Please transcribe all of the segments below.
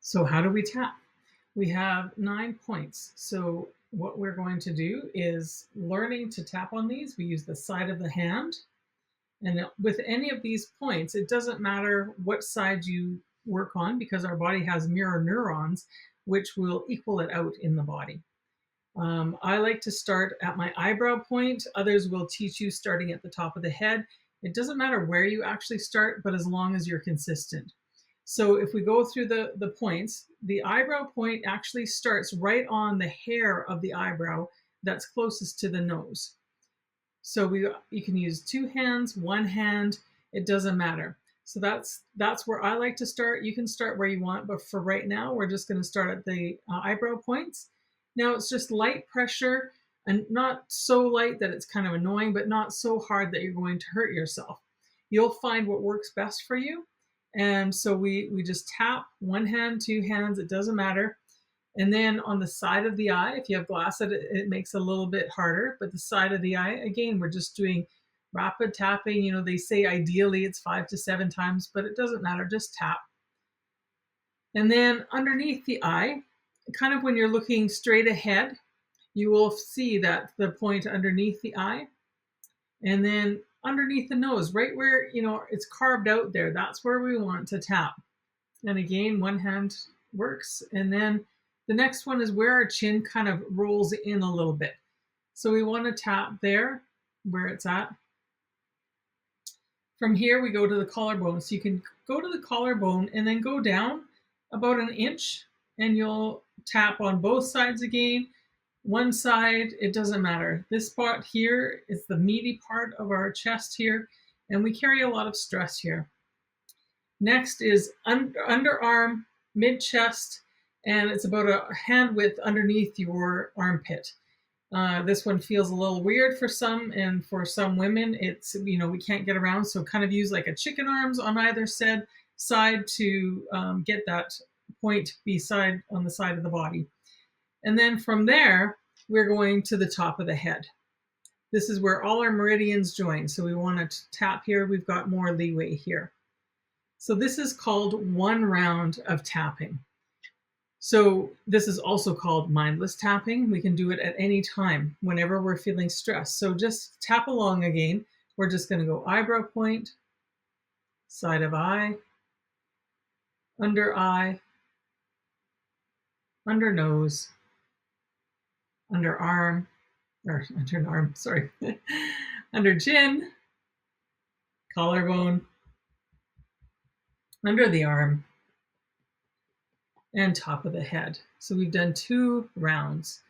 So how do we tap? We have 9 points. So what we're going to do is learning to tap on these. We use the side of the hand. And with any of these points, it doesn't matter what side you work on because our body has mirror neurons, which will equal it out in the body. I like to start at my eyebrow point. Others will teach you starting at the top of the head. It doesn't matter where you actually start, but as long as you're consistent. So if we go through the points, the eyebrow point actually starts right on the hair of the eyebrow that's closest to the nose. So you can use 2 hands, 1 hand, it doesn't matter. So that's where I like to start. You can start where you want, but for right now, we're just going to start at the eyebrow points. Now it's just light pressure and not so light that it's kind of annoying, but not so hard that you're going to hurt yourself. You'll find what works best for you. And so we just tap 1 hand, 2 hands, it doesn't matter. And then on the side of the eye, if you have glasses, it makes it a little bit harder. But the side of the eye, again, we're just doing rapid tapping. You know, they say ideally it's 5 to 7 times, but it doesn't matter, just tap. And then underneath the eye, kind of when you're looking straight ahead, you will see that the point underneath the eye. And then underneath the nose, right where, you know, it's carved out there, that's where we want to tap. And again, 1 hand works. And then the next one is where our chin kind of rolls in a little bit. So we want to tap there where it's at. From here, we go to the collarbone. So you can go to the collarbone and then go down about 1 inch and you'll tap on both sides again. One side, it doesn't matter. This part here is the meaty part of our chest here, and we carry a lot of stress here. Next is underarm, mid-chest, and it's about a hand width underneath your armpit. This one feels a little weird for some, and for some women, it's, you know, we can't get around, so kind of use like a chicken arms on either side to get that point on the side of the body. And then from there, we're going to the top of the head. This is where all our meridians join. So we want to tap here. We've got more leeway here. So this is called 1 round of tapping. So this is also called mindless tapping. We can do it at any time, whenever we're feeling stressed. So just tap along again. We're just going to go eyebrow point, side of eye, under nose, under chin, collarbone, under the arm, and top of the head. So we've done 2 rounds.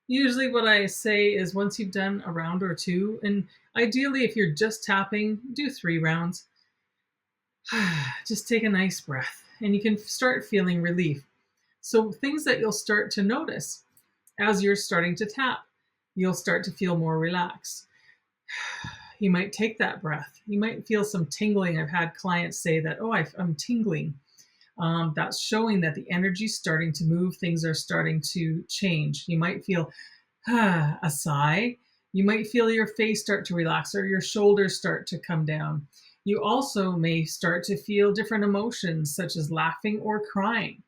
Usually what I say is once you've done a round or 2, and ideally if you're just tapping, do 3 rounds. Just take a nice breath and you can start feeling relief. So things that you'll start to notice as you're starting to tap, you'll start to feel more relaxed. You might take that breath. You might feel some tingling. I've had clients say that, oh, I'm tingling. That's showing that the energy's starting to move. Things are starting to change. You might feel a sigh. You might feel your face start to relax or your shoulders start to come down. You also may start to feel different emotions such as laughing or crying.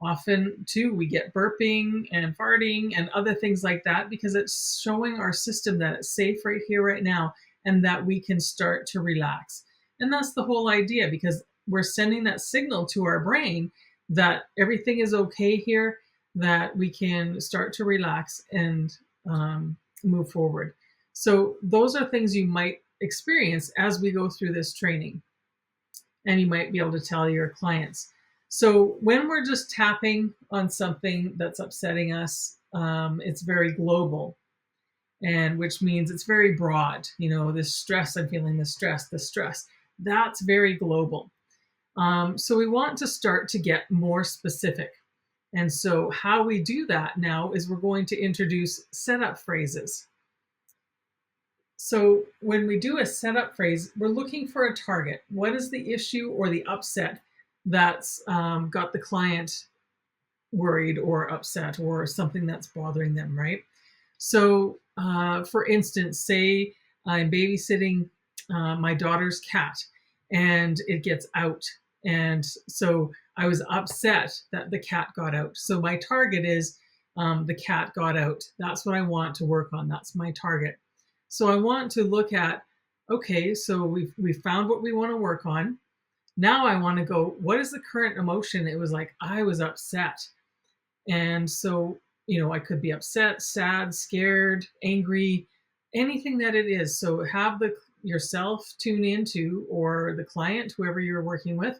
Often, too, we get burping and farting and other things like that because it's showing our system that it's safe right here, right now, and that we can start to relax. And that's the whole idea, because we're sending that signal to our brain that everything is okay here, that we can start to relax and move forward. So those are things you might experience as we go through this training. And you might be able to tell your clients. So when we're just tapping on something that's upsetting us, it's very global, and which means it's very broad. You know, this stress, I'm feeling the stress, that's very global. So we want to start to get more specific. And so how we do that now is we're going to introduce setup phrases. So when we do a setup phrase, we're looking for a target. What is the issue or the upset that's got the client worried or upset, or something that's bothering them, right? So for instance, say I'm babysitting my daughter's cat and it gets out And so I was upset that the cat got out. So my target is the cat got out. That's what I want to work on. That's my target. So I want to look at, okay, so we've found what we want to work on. Now I want to go, what is the current emotion? It was like, I was upset. And so, I could be upset, sad, scared, angry, anything that it is. So have yourself tune into, or the client, whoever you're working with,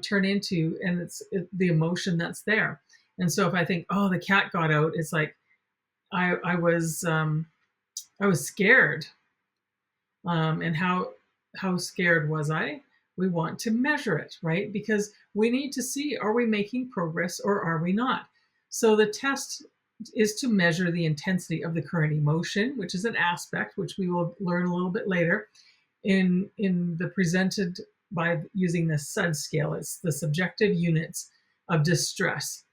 turn into, and the emotion that's there. And so if I think, oh, the cat got out, it's like I was scared. And how scared was I? We want to measure it, right? Because we need to see, are we making progress or are we not? So the test is to measure the intensity of the current emotion, which is an aspect which we will learn a little bit later in the presented by using the SUD scale. It's the subjective units of distress.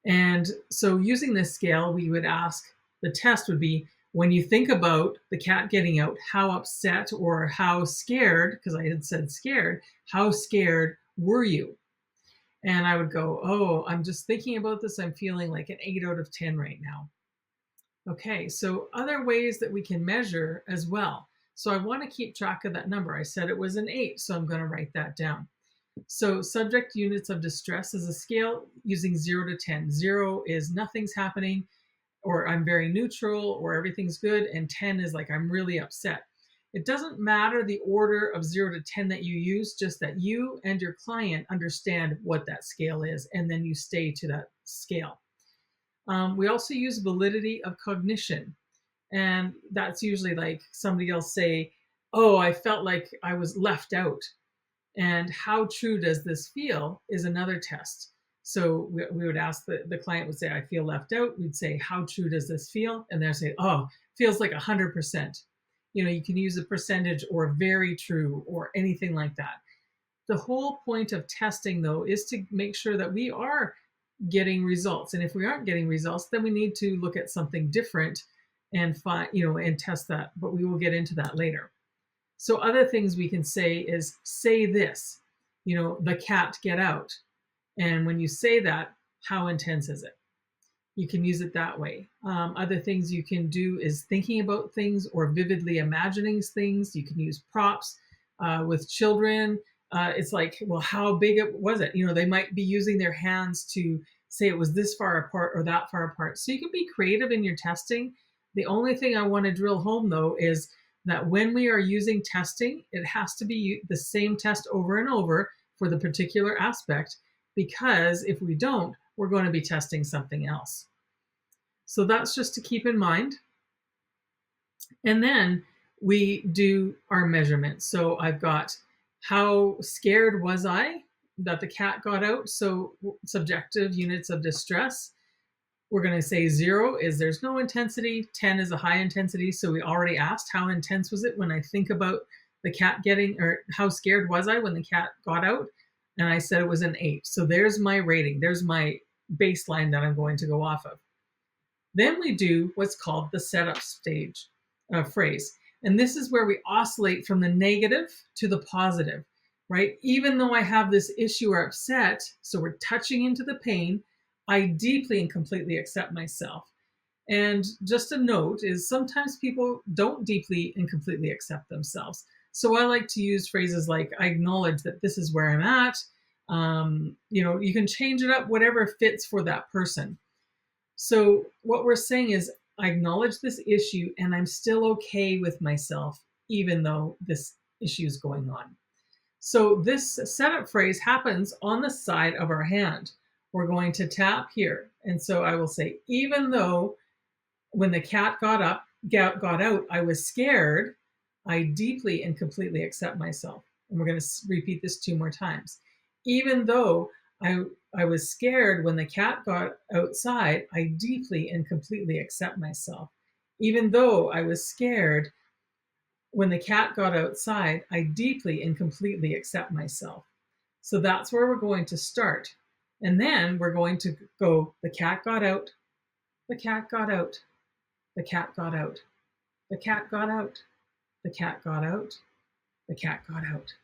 And so using this scale, we would ask, the test would be, when you think about the cat getting out, how upset or how scared, because I had said scared, how scared were you? And I would go, oh, I'm just thinking about this. I'm feeling like an 8 out of 10 right now. Okay, so other ways that we can measure as well. So I want to keep track of that number. I said it was an 8, so I'm going to write that down. So subject units of distress is a scale using 0 to 10. 0 is nothing's happening, or I'm very neutral, or everything's good, and 10 is like I'm really upset. It doesn't matter the order of 0 to 10 that you use, just that you and your client understand what that scale is, and then you stay to that scale. We also use validity of cognition, and that's usually like somebody else say, oh, I felt like I was left out. And how true does this feel is another test. So we would ask, the client would say, I feel left out. We'd say, how true does this feel? And they'll say, oh, feels like 100%. You can use a percentage or very true or anything like that. The whole point of testing, though, is to make sure that we are getting results. And if we aren't getting results, then we need to look at something different and find, and test that. But we will get into that later. So other things we can say is, say this, the cat get out. And when you say that, how intense is it? You can use it that way. Other things you can do is thinking about things or vividly imagining things. You can use props with children. It's like, well, how big was it? They might be using their hands to say it was this far apart or that far apart. So you can be creative in your testing. The only thing I want to drill home, though, is that when we are using testing, it has to be the same test over and over for the particular aspect, because if we don't, we're going to be testing something else. So that's just to keep in mind. And then we do our measurements. So I've got, how scared was I that the cat got out? So subjective units of distress. We're going to say 0 is there's no intensity, 10 is a high intensity. So we already asked, how intense was it when I think about the cat getting, or how scared was I when the cat got out? And I said it was an 8. So there's my rating. There's my baseline that I'm going to go off of. Then we do what's called the setup stage phrase. And this is where we oscillate from the negative to the positive, right? Even though I have this issue or upset, so we're touching into the pain, I deeply and completely accept myself. And just a note is, sometimes people don't deeply and completely accept themselves. So I like to use phrases like, I acknowledge that this is where I'm at. You can change it up, whatever fits for that person. So what we're saying is, I acknowledge this issue and I'm still okay with myself, even though this issue is going on. So this setup phrase happens on the side of our hand. We're going to tap here. And so I will say, even though when the cat got out, I was scared, I deeply and completely accept myself. And we're going to repeat this 2 more times. Even though I was scared when the cat got outside, I deeply and completely accept myself. Even though I was scared when the cat got outside, I deeply and completely accept myself. So that's where we're going to start. And then we're going to go, the cat got out, the cat got out, the cat got out, the cat got out, the cat got out, the cat got out,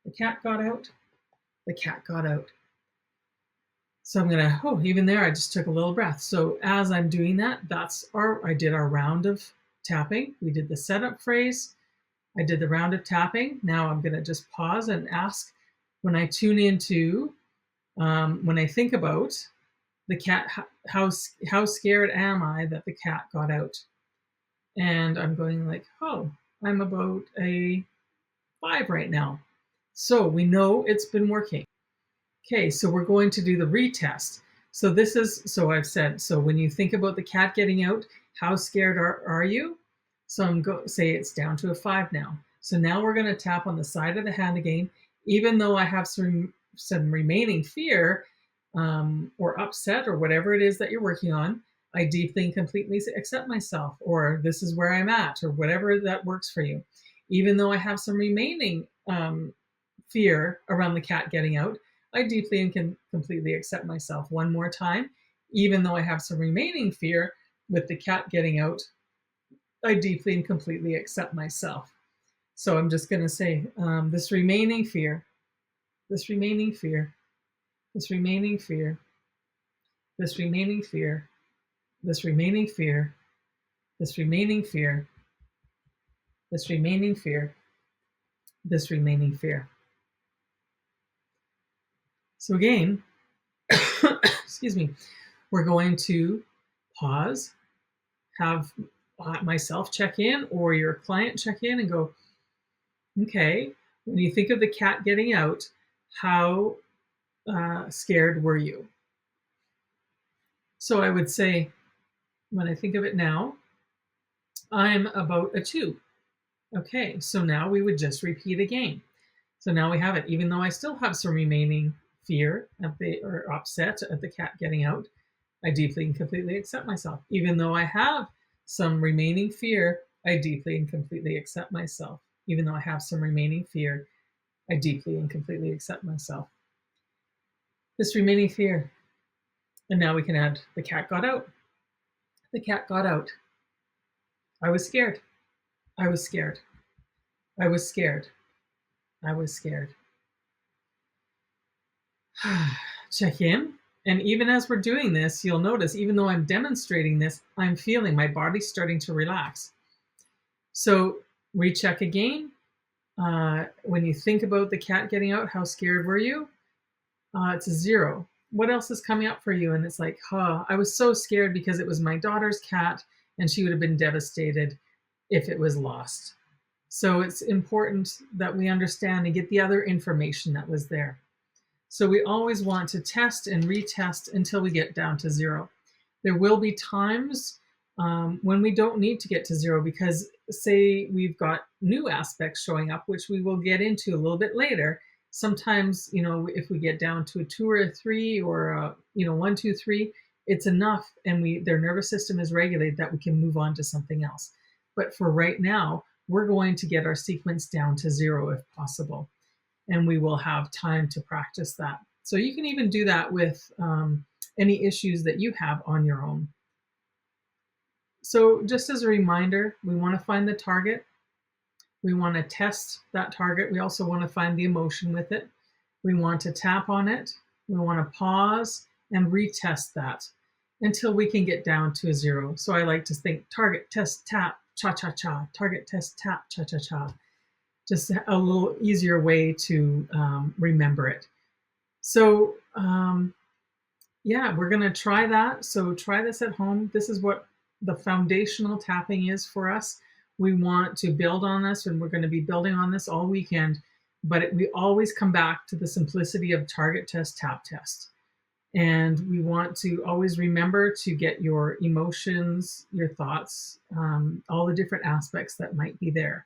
the cat got out, the cat got out. So I'm gonna, even there, I just took a little breath. So as I'm doing that, I did our round of tapping. We did the setup phrase. I did the round of tapping. Now I'm gonna just pause and ask, when I tune into, when I think about the cat, how scared am I that the cat got out? And I'm going like, I'm about a 5 right now. So we know it's been working. Okay, so we're going to do the retest. So I've said, so when you think about the cat getting out, how scared are you? So say it's down to a 5 now. So now we're going to tap on the side of the hand again, even though I have some remaining fear or upset or whatever it is that you're working on. I deeply and completely accept myself, or this is where I'm at, or whatever that works for you. Even though I have some remaining fear around the cat getting out, I deeply and completely accept myself. One more time. Even though I have some remaining fear with the cat getting out, I deeply and completely accept myself. So I'm just going to say, this remaining fear, this remaining fear, this remaining fear, this remaining fear, this remaining fear, this remaining fear, this remaining fear, this remaining fear. So again, excuse me, we're going to pause, have myself check in or your client check in and go, okay, when you think of the cat getting out, how scared were you? So I would say, when I think of it now, I'm about a 2. Okay, so now we would just repeat again. So now we have it. Even though I still have some remaining fear or upset at the cat getting out, I deeply and completely accept myself. Even though I have some remaining fear, I deeply and completely accept myself. Even though I have some remaining fear, I deeply and completely accept myself. This remaining fear. And now we can add, the cat got out. The cat got out. I was scared. I was scared. I was scared. I was scared. Check in. And even as we're doing this, you'll notice, even though I'm demonstrating this, I'm feeling my body starting to relax. So recheck again. When you think about the cat getting out, how scared were you? It's a 0. What else is coming up for you? And it's like, I was so scared because it was my daughter's cat and she would have been devastated if it was lost. So it's important that we understand and get the other information that was there. So we always want to test and retest until we get down to 0. There will be times when we don't need to get to 0 because, say, we've got new aspects showing up, which we will get into a little bit later. Sometimes, if we get down to a 2 or a 3 or a, 1, 2, 3, it's enough and their nervous system is regulated that we can move on to something else. But for right now, we're going to get our sequence down to 0 if possible. And we will have time to practice that. So you can even do that with any issues that you have on your own. So just as a reminder, we want to find the target. We want to test that target. We also want to find the emotion with it. We want to tap on it. We want to pause and retest that until we can get down to a 0. So I like to think target, test, tap, cha-cha-cha, target, test, tap, cha-cha-cha. Just a little easier way to remember it. So we're going to try that. So try this at home. This is what the foundational tapping is for us. We want to build on this, and we're going to be building on this all weekend. But we always come back to the simplicity of target, test, tap, test. And we want to always remember to get your emotions, your thoughts, all the different aspects that might be there.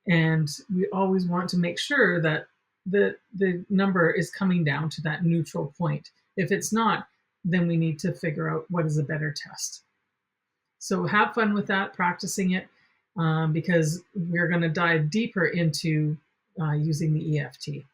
And we always want to make sure that the number is coming down to that neutral point. If it's not, then we need to figure out what is a better test. So have fun with that, practicing it, because we're going to dive deeper into using the EFT.